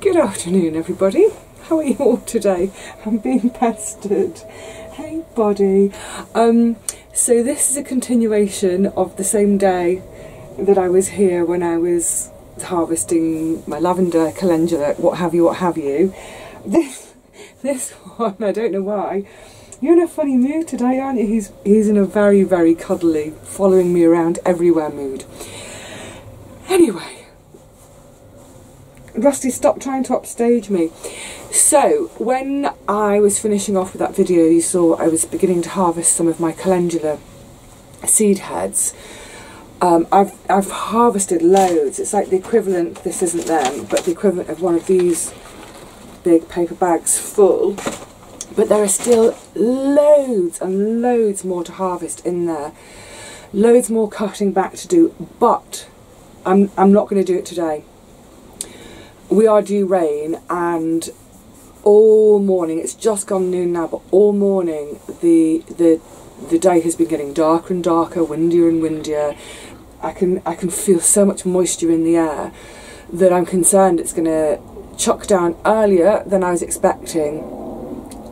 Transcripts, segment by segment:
Good afternoon, everybody. How are you all today? I'm being pestered. Hey, buddy. So this is a continuation of the same day that I was here when I was harvesting my lavender, calendula, what have you. This one, I don't know why. You're in a funny mood today, aren't you? He's in a very, very cuddly, following me around everywhere mood. Anyway, Rusty, stop trying to upstage me. So, when I was finishing off with that video, you saw I was beginning to harvest some of my calendula seed heads. I've harvested loads. It's like the equivalent, this isn't them, but the equivalent of one of these big paper bags full. But there are still loads and loads more to harvest in there. Loads more cutting back to do, but I'm not going to do it today. We are due rain, and all morning, it's just gone noon now, but all morning the day has been getting darker and darker, windier and windier. I can feel so much moisture in the air that I'm concerned it's going to chuck down earlier than I was expecting.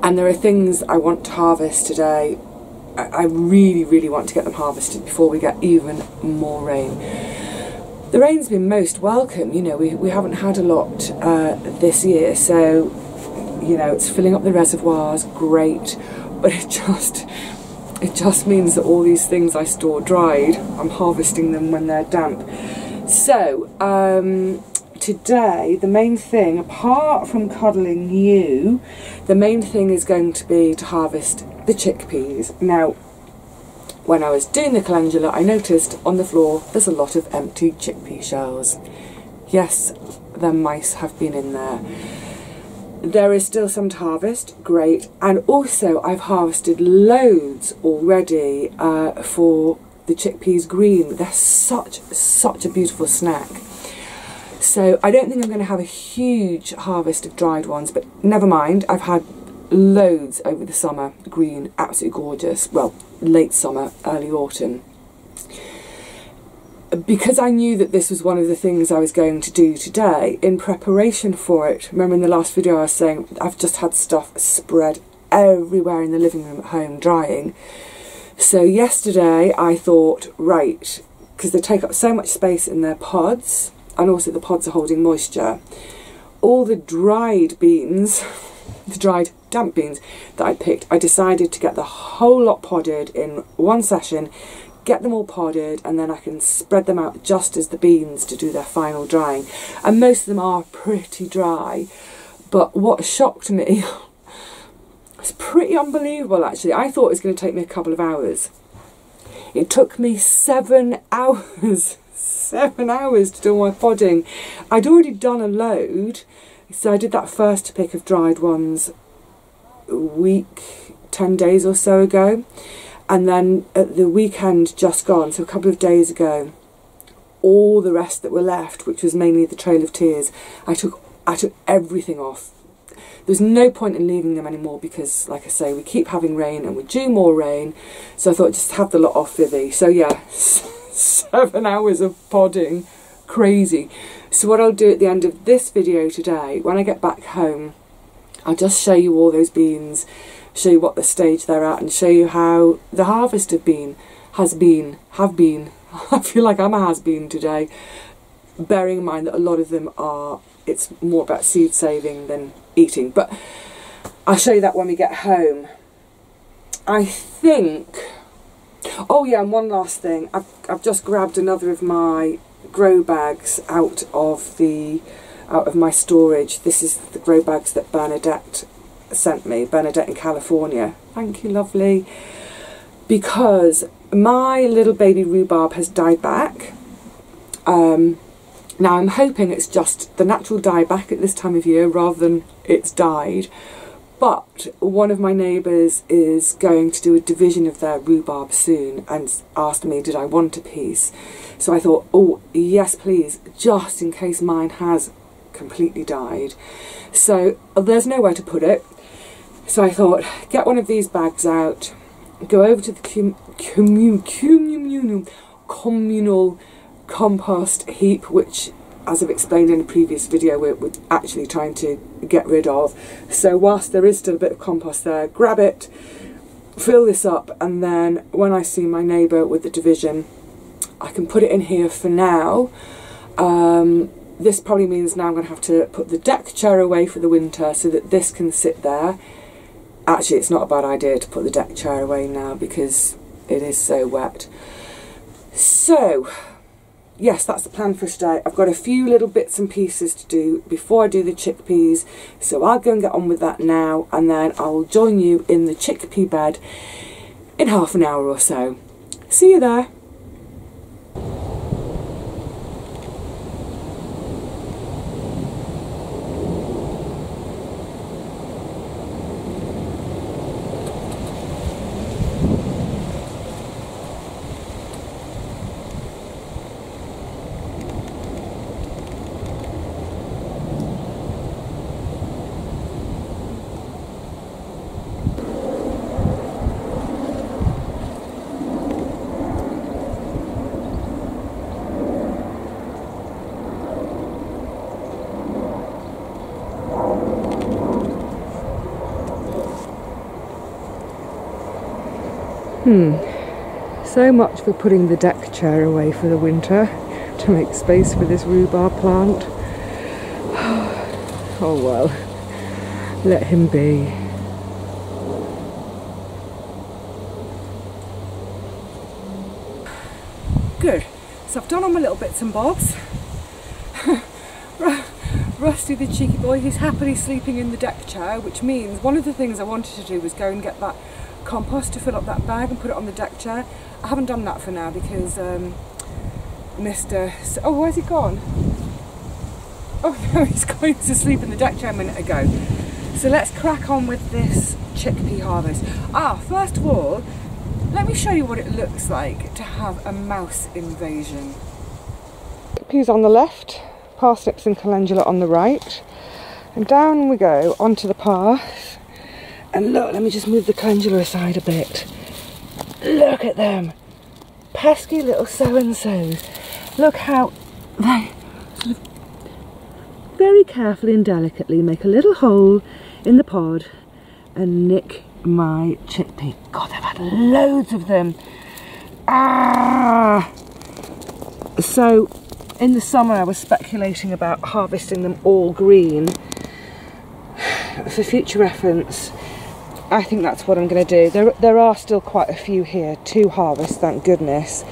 And there are things I want to harvest today. I really, really want to get them harvested before we get even more rain. The rain's been most welcome, you know, we haven't had a lot this year, so, you know, it's filling up the reservoirs, great, but it just means that all these things I store dried, I'm harvesting them when they're damp. So, today, the main thing, apart from cuddling you, the main thing is going to be to harvest the chickpeas. Now, when I was doing the calendula, I noticed on the floor there's a lot of empty chickpea shells. Yes, the mice have been in there. There is still some to harvest, great, and also I've harvested loads already for the chickpeas green. They're such a beautiful snack. So I don't think I'm going to have a huge harvest of dried ones, but never mind, I've had loads over the summer, green, absolutely gorgeous, well, late summer, early autumn. Because I knew that this was one of the things I was going to do today, in preparation for it, remember in the last video I was saying I've just had stuff spread everywhere in the living room at home drying. So yesterday I thought, right, because they take up so much space in their pods, and also the pods are holding moisture, all the dried beans, the dried damp beans that I picked, I decided to get the whole lot podded in one session, get them all podded, and then I can spread them out just as the beans to do their final drying. And most of them are pretty dry, but what shocked me, it's pretty unbelievable actually. I thought it was going to take me a couple of hours. It took me 7 hours. 7 hours to do my podding. I'd already done a load, so I did that first pick of dried ones a week, 10 days or so ago, and then at the weekend just gone, so a couple of days ago, all the rest that were left, which was mainly the Trail of Tears, I took everything off. There's no point in leaving them anymore because, like I say, we keep having rain and we're due more rain, so I thought just have the lot off Vivi. So yeah, 7 hours of podding, crazy. So what I'll do at the end of this video today, when I get back home, I'll just show you all those beans, show you what the stage they're at, and show you how the harvest have been. I feel like I'm a has-been today, bearing in mind that a lot of them are, it's more about seed saving than eating, but I'll show you that when we get home. I think, oh yeah, and one last thing, I've just grabbed another of my grow bags out of my storage. This is the grow bags that Bernadette sent me, Bernadette in California. Thank you, lovely. Because my little baby rhubarb has died back. Now I'm hoping it's just the natural die back at this time of year rather than it's died. But one of my neighbours is going to do a division of their rhubarb soon and asked me did I want a piece. So I thought, oh yes please, just in case mine has completely died. So there's nowhere to put it. So I thought, get one of these bags out, go over to the communal compost heap, which as I've explained in a previous video, we're actually trying to get rid of. So whilst there is still a bit of compost there, grab it, fill this up, and then when I see my neighbour with the division, I can put it in here for now. This probably means now I'm going to have to put the deck chair away for the winter so that this can sit there. Actually, it's not a bad idea to put the deck chair away now because it is so wet. So, yes, that's the plan for today. I've got a few little bits and pieces to do before I do the chickpeas, so I'll go and get on with that now, and then I'll join you in the chickpea bed in half an hour or so. See you there. So much for putting the deck chair away for the winter to make space for this rhubarb plant. Oh well, let him be. Good, so I've done all my little bits and bobs. Rusty the cheeky boy, he's happily sleeping in the deck chair, which means one of the things I wanted to do was go and get that compost to fill up that bag and put it on the deck chair. I haven't done that for now because oh, where's he gone? Oh no, he's going to sleep in the deck chair a minute ago. So let's crack on with this chickpea harvest. First of all, let me show you what it looks like to have a mouse invasion. Chickpeas on the left, parsnips and calendula on the right, and down we go onto the path. And look, let me just move the calendula aside a bit. Look at them, pesky little so-and-sos. Look how they sort of very carefully and delicately make a little hole in the pod and nick my chickpea. God, they've had loads of them. So in the summer I was speculating about harvesting them all green. For future reference, I think that's what I'm going to do. There are still quite a few here to harvest, thank goodness.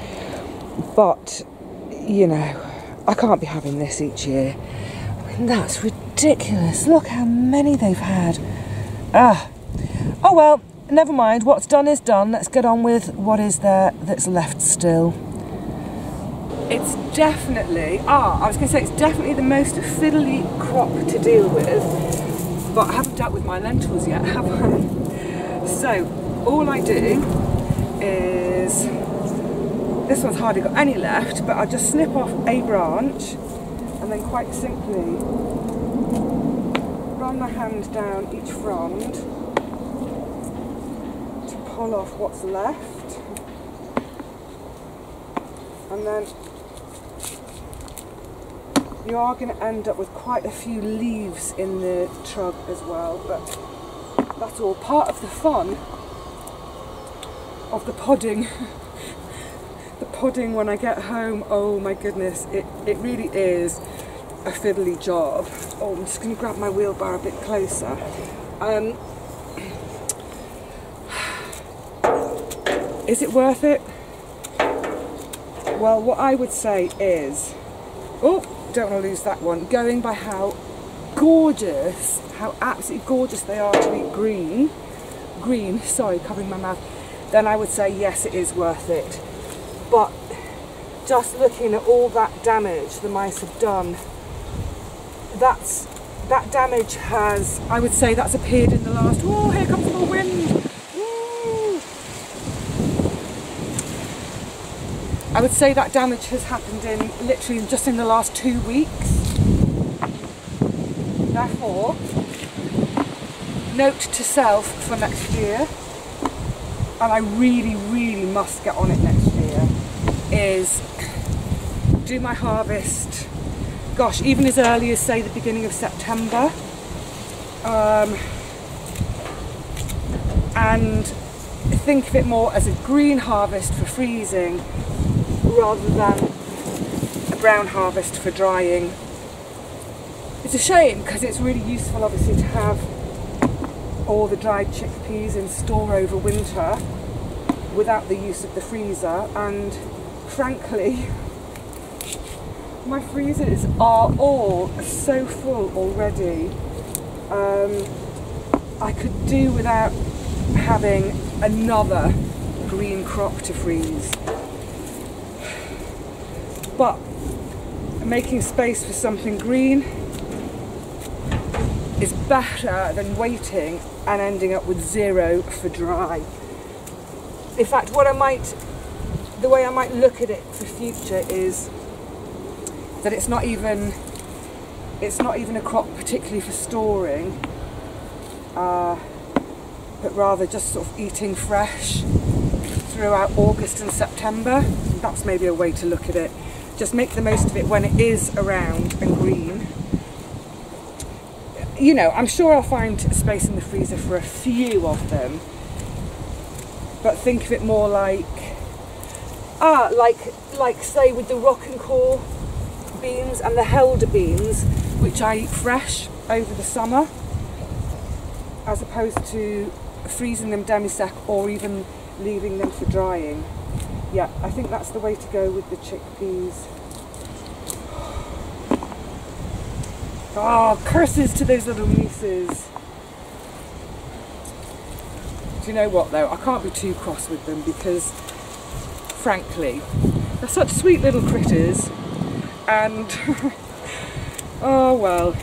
But, you know, I can't be having this each year. I mean, that's ridiculous. Look how many they've had. Oh well, never mind. What's done is done. Let's get on with what is there that's left still. It's definitely, I was going to say, it's definitely the most fiddly crop to deal with. But I haven't dealt with my lentils yet, have I? So, all I do is, this one's hardly got any left, but I'll just snip off a branch and then quite simply run my hand down each frond to pull off what's left. And then you are going to end up with quite a few leaves in the trug as well, but that's all part of the fun of the podding. The podding when I get home, oh my goodness, it really is a fiddly job. Oh, I'm just going to grab my wheelbarrow a bit closer. Is it worth it? Well, what I would say is, oh, don't want to lose that one, going by how gorgeous, how absolutely gorgeous they are to be green, sorry, covering my mouth, then I would say yes, it is worth it. But just looking at all that damage the mice have done, that damage has, I would say that's appeared in the last, oh, here comes the wind. Woo. I would say that damage has happened in literally just in the last 2 weeks. Therefore, note to self for next year, and I really, really must get on it next year, is do my harvest gosh, even as early as say the beginning of September. And think of it more as a green harvest for freezing rather than a brown harvest for drying. It's a shame because it's really useful obviously to have all the dried chickpeas in store over winter without the use of the freezer, and frankly my freezers are all so full already. I could do without having another green crop to freeze, but making space for something green is better than waiting and ending up with zero for dry. In fact, the way I might look at it for future is that it's not even a crop particularly for storing, but rather just sort of eating fresh throughout August and September. That's maybe a way to look at it. Just make the most of it when it is around and green. You know, I'm sure I'll find space in the freezer for a few of them, but think of it more like say with the rock and core beans and the helder beans, which I eat fresh over the summer, as opposed to freezing them demi-sec or even leaving them for drying. Yeah, I think that's the way to go with the chickpeas. Oh, curses to those little nieces. Do you know what though? I can't be too cross with them because, frankly, they're such sweet little critters, and oh well,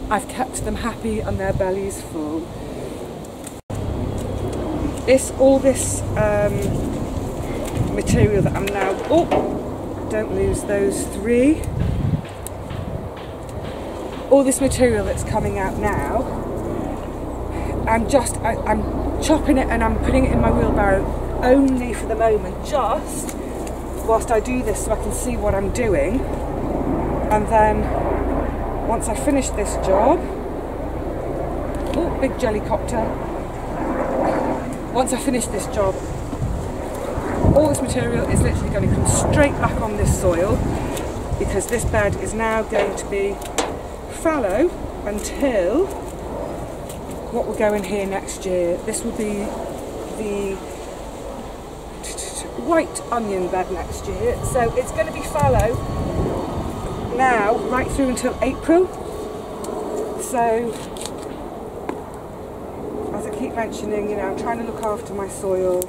I've kept them happy and their bellies full. All this material that I'm now, don't lose those three. All this material that's coming out now, I'm chopping it and I'm putting it in my wheelbarrow only for the moment, just whilst I do this so I can see what I'm doing. And then once I finish this job, big jellycopter. Once I finish this job, all this material is literally going to come straight back on this soil, because this bed is now going to be fallow until what will go in here next year. This will be the white onion bed next year, so it's going to be fallow now right through until April. So as I keep mentioning, you know, I'm trying to look after my soil.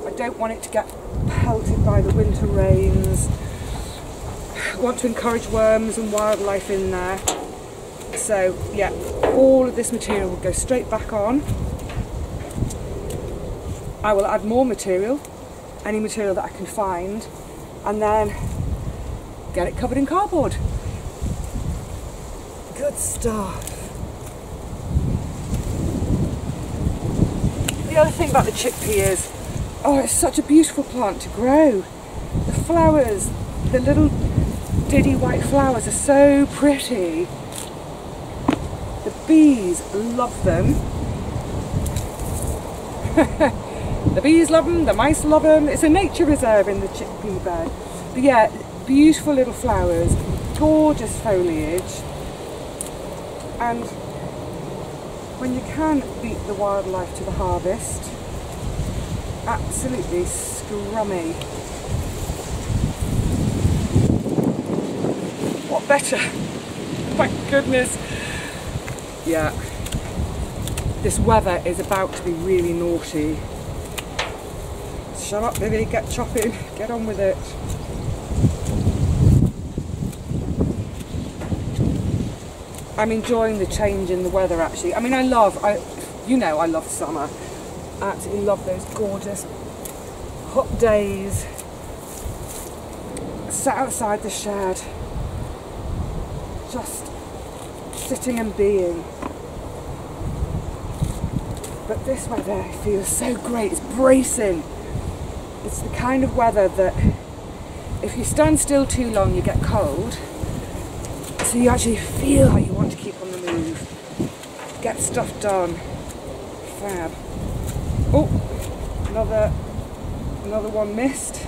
I don't want it to get pelted by the winter rains. I want to encourage worms and wildlife in there. So yeah, all of this material will go straight back on. I will add more material, any material that I can find, and then get it covered in cardboard. Good stuff. The other thing about the chickpea is, it's such a beautiful plant to grow. The flowers, the little diddy white flowers are so pretty. The bees love them. The bees love them, the mice love them. It's a nature reserve in the chickpea bed. But yeah, beautiful little flowers, gorgeous foliage. And when you can beat the wildlife to the harvest, absolutely scrummy. What better? My goodness. Yeah, this weather is about to be really naughty. Shut up, Vivi, get chopping, get on with it. I'm enjoying the change in the weather actually. I mean, I love summer. I absolutely love those gorgeous hot days. Sat outside the shed, just sitting and being. But this weather feels so great, it's bracing. It's the kind of weather that if you stand still too long, you get cold. So you actually feel like you want to keep on the move. Get stuff done. Fab. Oh, another one missed.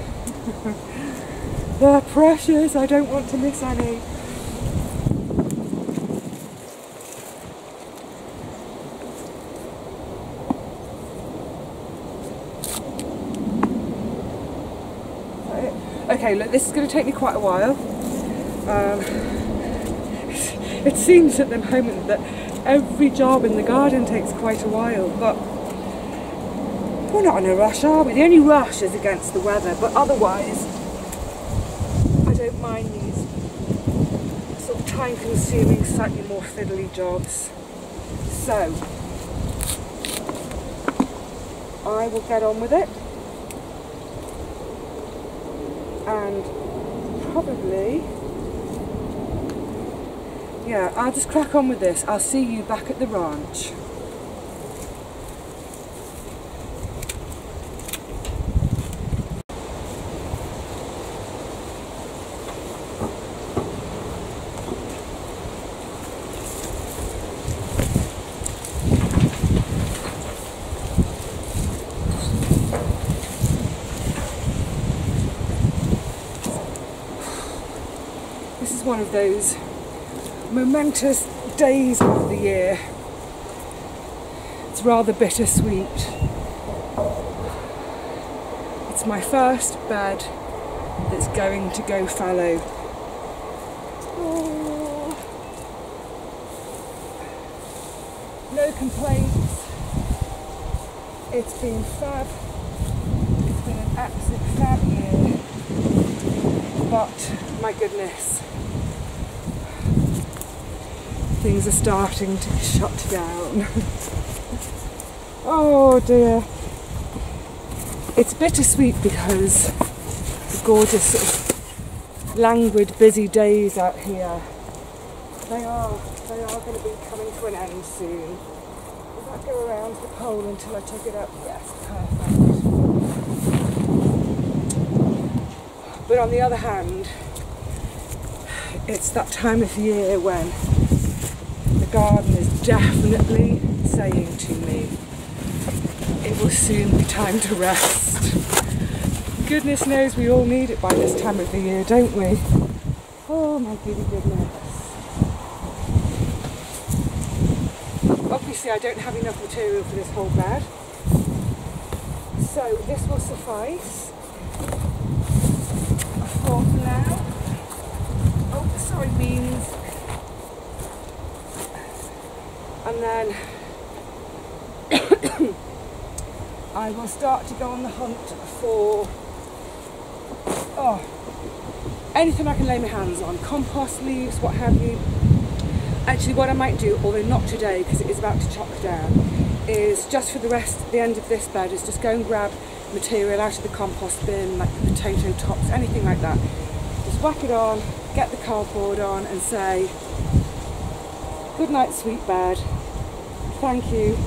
They're precious. I don't want to miss any. Okay, look, this is going to take me quite a while. It seems at the moment that every job in the garden takes quite a while, but we're not in a rush, are we? The only rush is against the weather, but otherwise I don't mind these sort of time-consuming, slightly more fiddly jobs. So I will get on with it. And probably, yeah, I'll just crack on with this. I'll see you back at the ranch. One of those momentous days of the year. It's rather bittersweet. It's my first bed that's going to go fallow. Oh. No complaints. It's been fab. It's been an absolute fab year. But my goodness, things are starting to shut down. Oh dear. It's bittersweet because the gorgeous sort of languid, busy days out here, they are going to be coming to an end soon. Does that go around the pole until I take it up? Yes, perfect. But on the other hand, it's that time of year when the garden is definitely saying to me, it will soon be time to rest. Goodness knows we all need it by this time of the year, don't we? Oh my goodness. Obviously I don't have enough material for this whole bed, so this will suffice for now. Oh, sorry, beans. And then I will start to go on the hunt for anything I can lay my hands on. Compost, leaves, what have you. Actually, what I might do, although not today because it is about to chop down, is just for the end of this bed, is just go and grab material out of the compost bin, like the potato tops, anything like that. Just whack it on, get the cardboard on and say, good night, sweet bed. Thank you.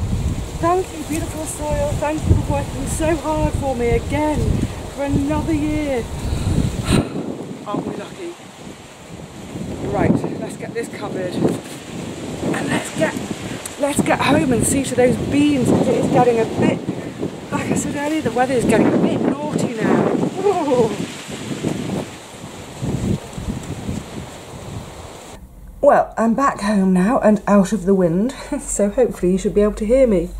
Thank you, beautiful soil. Thank you for working so hard for me again for another year. Aren't we lucky? Right, let's get this covered and let's get home and see to those beans, because it is getting a bit, like I said earlier, the weather is getting a bit naughty now. Ooh. Well, I'm back home now and out of the wind, so hopefully you should be able to hear me.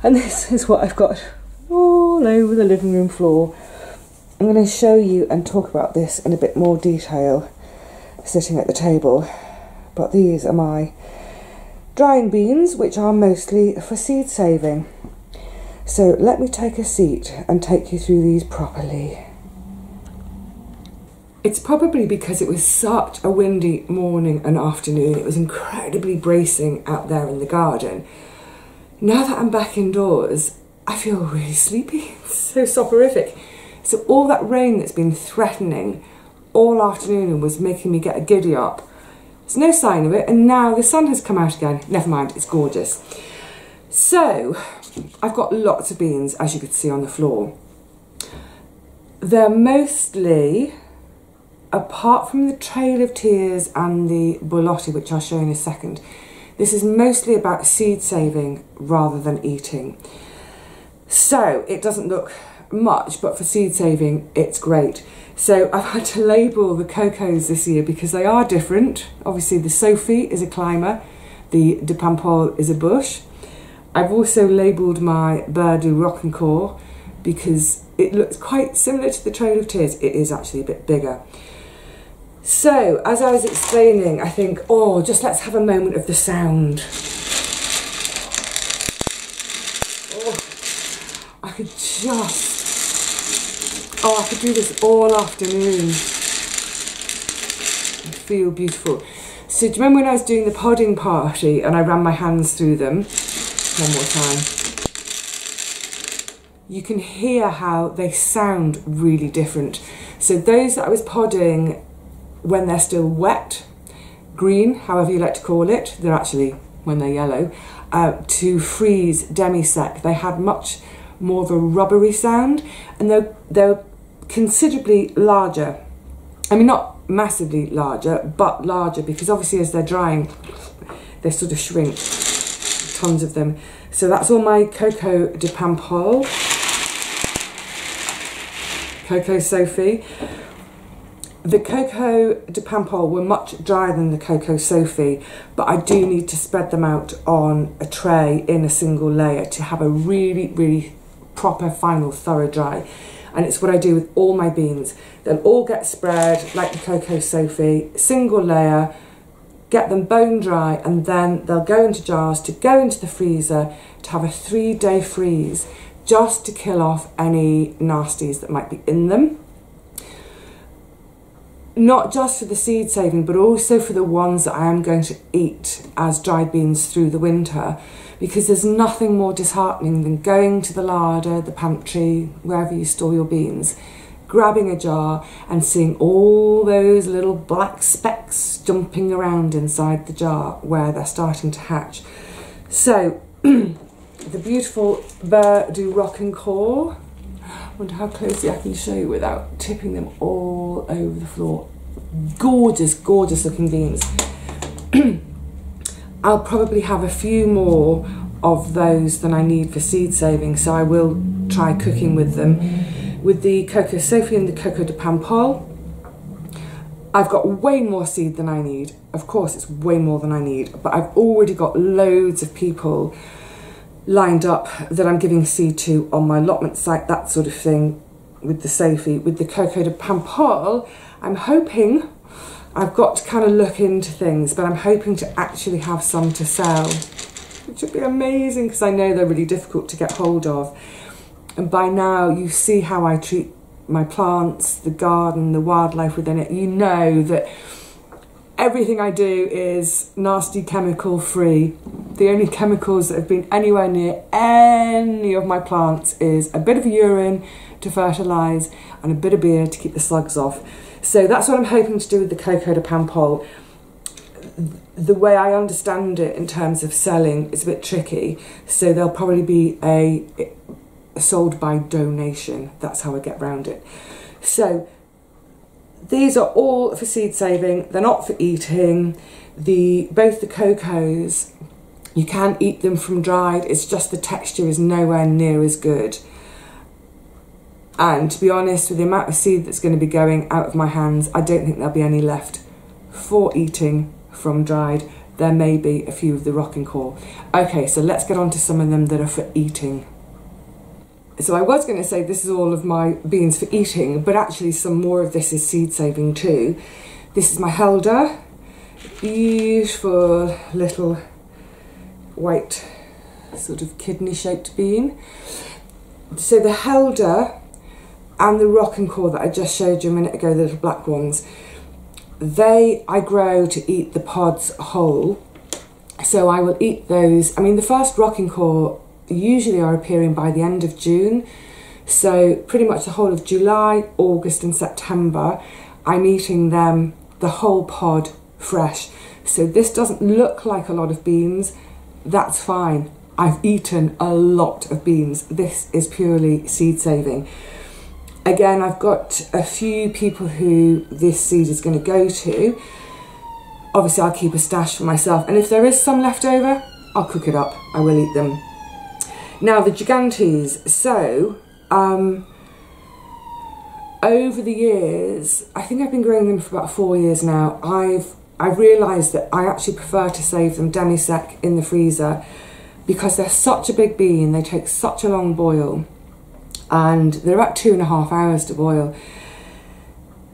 And this is what I've got all over the living room floor. I'm going to show you and talk about this in a bit more detail sitting at the table. But these are my drying beans, which are mostly for seed saving. So let me take a seat and take you through these properly. It's probably because it was such a windy morning and afternoon. It was incredibly bracing out there in the garden. Now that I'm back indoors, I feel really sleepy. It's so soporific. So all that rain that's been threatening all afternoon and was making me get a giddy up, there's no sign of it, and now the sun has come out again. Never mind, it's gorgeous. So I've got lots of beans, as you could see on the floor. They're mostly, apart from the Trail of Tears and the Borlotti, which I'll show in a second, this is mostly about seed saving rather than eating. So it doesn't look much, but for seed saving it's great. So I've had to label the cocos this year because they are different. Obviously the Sophie is a climber, the de Paimpol is a bush. I've also labelled my Beurre du Rocancourt because it looks quite similar to the Trail of Tears. It is actually a bit bigger. So as I was explaining, I think, oh, just let's have a moment of the sound. Oh, I could do this all afternoon. I feel beautiful. So do you remember when I was doing the podding party and I ran my hands through them? One more time. You can hear how they sound really different. So those that I was podding when they're still wet, green, however you like to call it, they're actually, when they're yellow, to freeze demi-sec, they had much more of a rubbery sound, and they're considerably larger. I mean, not massively larger, but larger, because obviously as they're drying, they sort of shrink, tons of them. So that's all my Coco de Paimpol, Coco Sophie. The Coco de Paimpol were much drier than the Coco Sophie, but I do need to spread them out on a tray in a single layer to have a really, really proper final thorough dry. And it's what I do with all my beans. They'll all get spread like the Coco Sophie, single layer, get them bone dry, and then they'll go into jars to go into the freezer to have a 3-day freeze, just to kill off any nasties that might be in them. Not just for the seed saving, but also for the ones that I am going to eat as dried beans through the winter, because there's nothing more disheartening than going to the larder, the pantry, wherever you store your beans, grabbing a jar and seeing all those little black specks jumping around inside the jar where they're starting to hatch. So the beautiful Beurre du Rocancourt, I wonder how closely I can show you without tipping them all over the floor. Gorgeous, gorgeous looking beans. I'll probably have a few more of those than I need for seed saving, so I will try cooking with them. With the Coco Sophie and the Coco de Paimpol, I've got way more seed than I need. Of course, it's way more than I need, but I've already got loads of people lined up that I'm giving seed to on my allotment site, that sort of thing. With the Sophie, with the Coco de Paimpol, I'm hoping, I've got to kind of look into things, but I'm hoping to actually have some to sell, which would be amazing because I know they're really difficult to get hold of. And by now you see how I treat my plants, the garden, the wildlife within it. You know that everything I do is nasty chemical free. The only chemicals that have been anywhere near any of my plants is a bit of urine to fertilise and a bit of beer to keep the slugs off. So that's what I'm hoping to do with the Coco de Paimpol. The way I understand it in terms of selling is a bit tricky, so there'll probably be a sold by donation. That's how I get around it. So these are all for seed saving, they're not for eating. Both the cocos, you can eat them from dried, it's just the texture is nowhere near as good. And to be honest, with the amount of seed that's going to be going out of my hands, I don't think there'll be any left for eating from dried. There may be a few of the Rocancourt. Okay, so let's get on to some of them that are for eating. So I was going to say this is all of my beans for eating, but actually some more of this is seed saving too. This is my Helder, beautiful little white sort of kidney shaped bean. So the Helder and the Rocancourt that I just showed you a minute ago, the little black ones, I grow to eat the pods whole. So I will eat those. I mean, the first Rocancourt usually are appearing by the end of June. So pretty much the whole of July, August and September, I'm eating them, the whole pod, fresh. So this doesn't look like a lot of beans. That's fine. I've eaten a lot of beans. This is purely seed saving. Again, I've got a few people who this seed is going to go to. Obviously, I'll keep a stash for myself. And if there is some left over, I'll cook it up. I will eat them. Now, the Gigantes. So, over the years, I think I've been growing them for about 4 years now. I've realised that I actually prefer to save them demi-sec in the freezer because they're such a big bean. They take such a long boil. And they're about 2.5 hours to boil,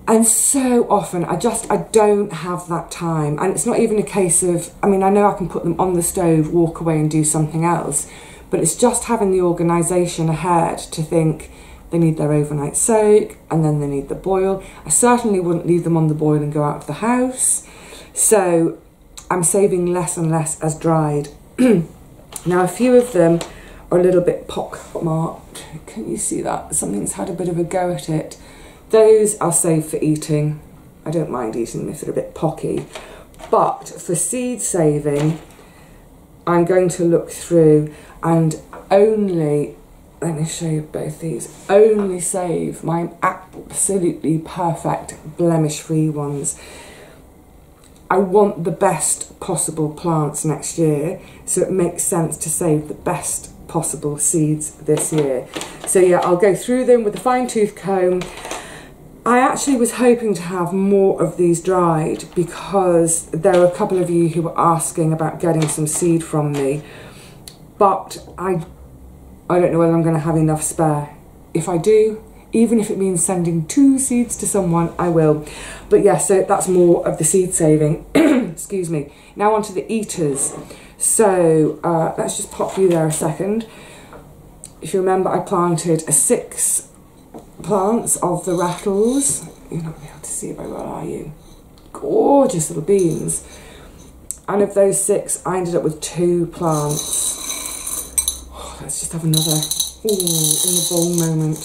and so often I don't have that time. And it's not even a case of, I mean, I know I can put them on the stove, walk away and do something else, but it's just having the organisation ahead to think they need their overnight soak and then they need the boil. I certainly wouldn't leave them on the boil and go out of the house, so I'm saving less and less as dried. Now, a few of them are a little bit pock-marked. Can you see that? Something's had a bit of a go at it. Those I'll save for eating. I don't mind eating them if they're a bit pocky. But for seed saving, I'm going to look through and only, let me show you both these, only save my absolutely perfect blemish-free ones. I want the best possible plants next year, so it makes sense to save the best possible seeds this year. So yeah, I'll go through them with a fine-tooth comb. I actually was hoping to have more of these dried because there were a couple of you who were asking about getting some seed from me, but I don't know whether I'm going to have enough spare. If I do, even if it means sending 2 seeds to someone, I will. But yeah, so that's more of the seed saving. Excuse me. Now on to the eaters. So let's just pop you there a second. If you remember, I planted 6 plants of the rattles. You're not going to be able to see it very well, are you? Gorgeous little beans. And of those 6, I ended up with 2 plants. Oh, let's just have another in the bowl moment.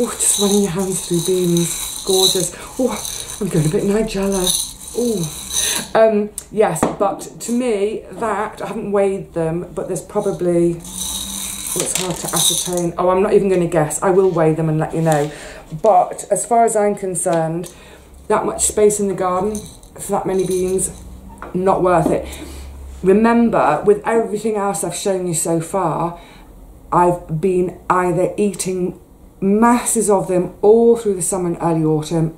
Oh, just running your hands through beans. Gorgeous. Oh, I'm going a bit Nigella. Oh, yes, but to me, that, I haven't weighed them, but there's probably, it's hard to ascertain. Oh, I'm not even going to guess. I will weigh them and let you know. But as far as I'm concerned, that much space in the garden for that many beans, not worth it. Remember, with everything else I've shown you so far, I've been either eating masses of them all through the summer and early autumn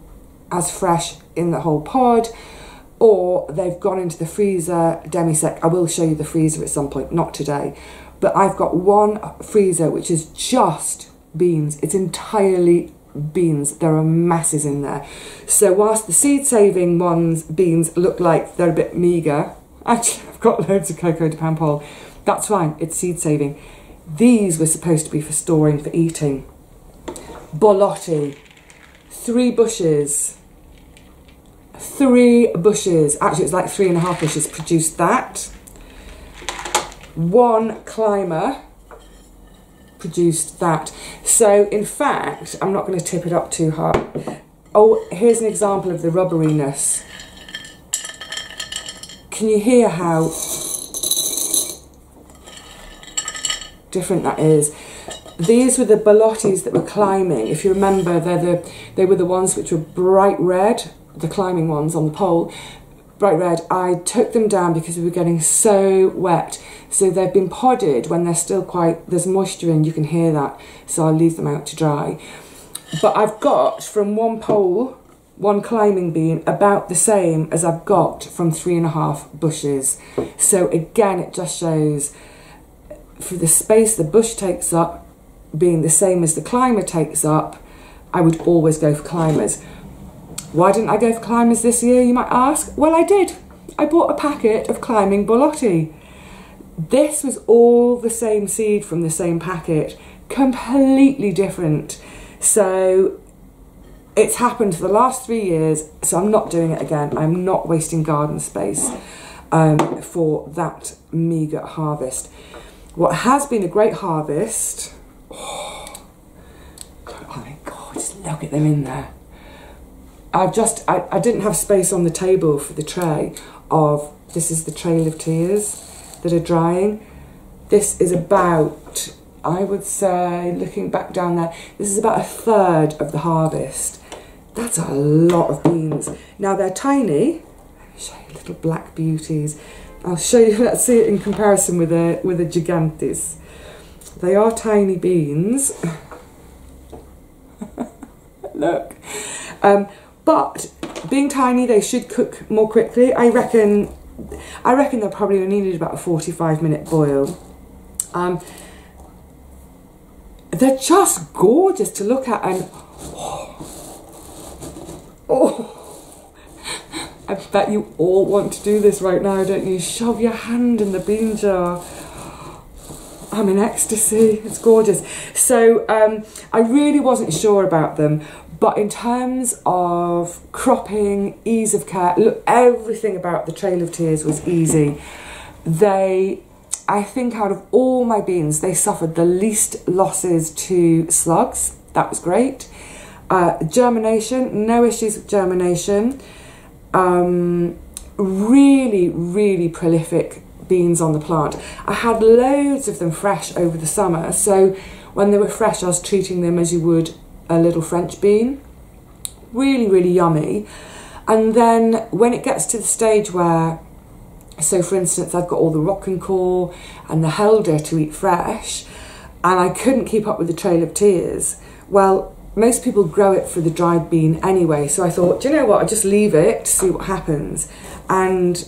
as fresh in the whole pod, or they've gone into the freezer demi-sec. I will show you the freezer at some point, not today, but I've got one freezer which is just beans. It's entirely beans. There are masses in there. So whilst the seed saving ones, beans, look like they're a bit meagre, actually I've got loads of cocoa de pampole, that's fine, it's seed saving. These were supposed to be for storing, for eating. Borlotti, 3 bushes. 3 bushes, actually it's like 3.5 bushes, produced that. 1 climber produced that. So in fact, I'm not going to tip it up too hard. Oh, here's an example of the rubberiness. Can you hear how different that is? These were the Borlottis that were climbing. If you remember, they were the ones which were bright red, the climbing ones on the pole, bright red. I took them down because we were getting so wet. So they've been podded when they're still quite, there's moisture in, you can hear that. So I'll leave them out to dry. But I've got from one pole, 1 climbing bean, about the same as I've got from 3.5 bushes. So again, it just shows for the space the bush takes up being the same as the climber takes up, I would always go for climbers. Why didn't I go for climbers this year, you might ask? Well, I did. I bought a packet of climbing Borlotti. This was all the same seed from the same packet, completely different. So it's happened for the last 3 years, so I'm not doing it again. I'm not wasting garden space for that meagre harvest. What has been a great harvest, oh my God, just look at them in there. I didn't have space on the table for the tray of, this is the Trail of Tears that are drying. This is about I would say, looking back down there, this is about 1/3 of the harvest. That's a lot of beans. Now they're tiny. Let me show you little black beauties. I'll show you, let's see it in comparison with a gigantes. They are tiny beans. Look. But being tiny, they should cook more quickly. I reckon they'll probably needed about a 45-minute boil. They're just gorgeous to look at, and I bet you all want to do this right now, don't you? Shove your hand in the bean jar. I'm in ecstasy. It's gorgeous. So I really wasn't sure about them, but in terms of cropping, ease of care, look, everything about the Trail of Tears was easy. I think out of all my beans, they suffered the least losses to slugs. That was great. Germination, no issues with germination. Really, really prolific beans on the plant. I had loads of them fresh over the summer, so when they were fresh I was treating them as you would a little French bean. Really, really yummy. And then when it gets to the stage where, so for instance, I've got all the Rockencore and the Helder to eat fresh, and I couldn't keep up with the Trail of Tears. Well, most people grow it for the dried bean anyway, so I thought, do you know what, I'll just leave it to see what happens. And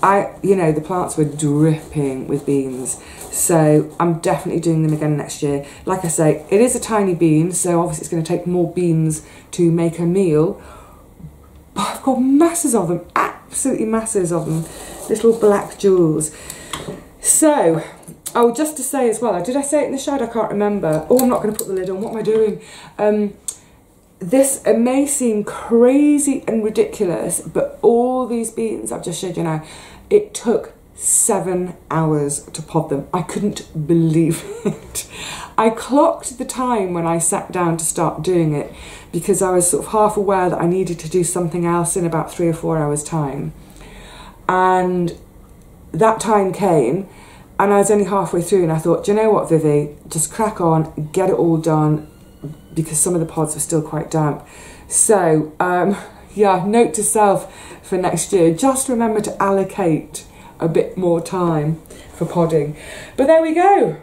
the plants were dripping with beans, so I'm definitely doing them again next year. Like I say, it is a tiny bean, so obviously it's going to take more beans to make a meal, but I've got masses of them, absolutely masses of them, little black jewels. So, oh, just to say as well, did I say it in the shed? I can't remember. Oh, I'm not going to put the lid on, what am I doing? It may seem crazy and ridiculous, but all these beans I've just showed you now, it took 7 hours to pod them. I couldn't believe it. I clocked the time when I sat down to start doing it because I was sort of half aware that I needed to do something else in about 3 or 4 hours time. And that time came and I was only halfway through and I thought, do you know what, Vivi, just crack on, get it all done, because some of the pods were still quite damp. So, yeah, note to self for next year, just remember to allocate a bit more time for podding. But there we go.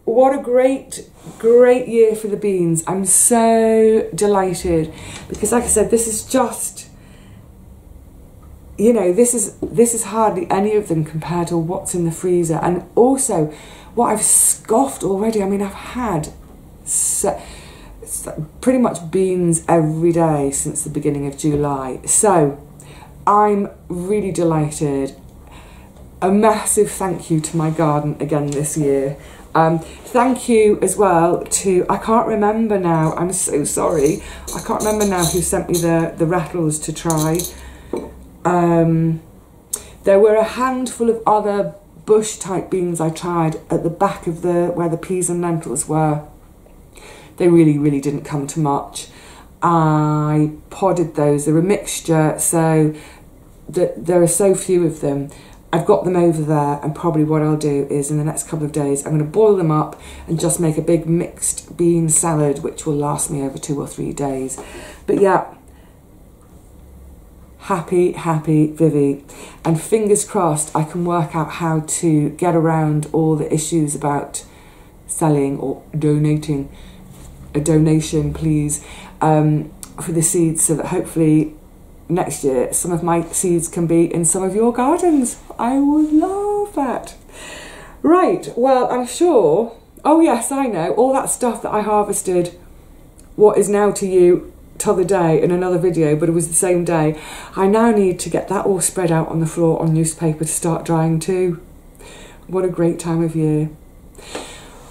What a great, great year for the beans. I'm so delighted because, like I said, this is just, this is hardly any of them compared to what's in the freezer. And also, what I've scoffed already, I mean, I've had pretty much beans every day since the beginning of July. So I'm really delighted. A massive thank you to my garden again this year. Thank you as well to, I can't remember now, I'm so sorry, I can't remember now who sent me the rattles to try. There were a handful of other bush type beans I tried at the back of where the peas and lentils were. They really, really didn't come to much. I podded those. They're a mixture, so there are so few of them. I've got them over there, and probably what I'll do is in the next couple of days, I'm going to boil them up and just make a big mixed bean salad, which will last me over 2 or 3 days. But yeah, happy, happy Vivi. And fingers crossed I can work out how to get around all the issues about selling or donating. A donation, please, for the seeds, so that hopefully next year some of my seeds can be in some of your gardens. I would love that. Right, well, I'm sure, oh yes, I know, all that stuff that I harvested, what is now to you t'other day in another video, but it was the same day, I now need to get that all spread out on the floor on newspaper to start drying too. What a great time of year.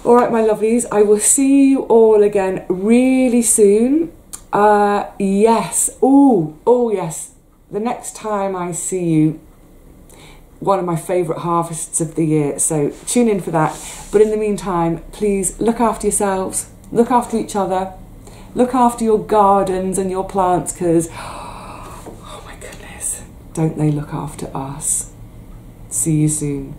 All right, my lovelies, I will see you all again really soon. Yes, oh yes, the next time I see you, one of my favourite harvests of the year, so tune in for that. But in the meantime, please look after yourselves, look after each other, look after your gardens and your plants, because, oh my goodness, don't they look after us. See you soon.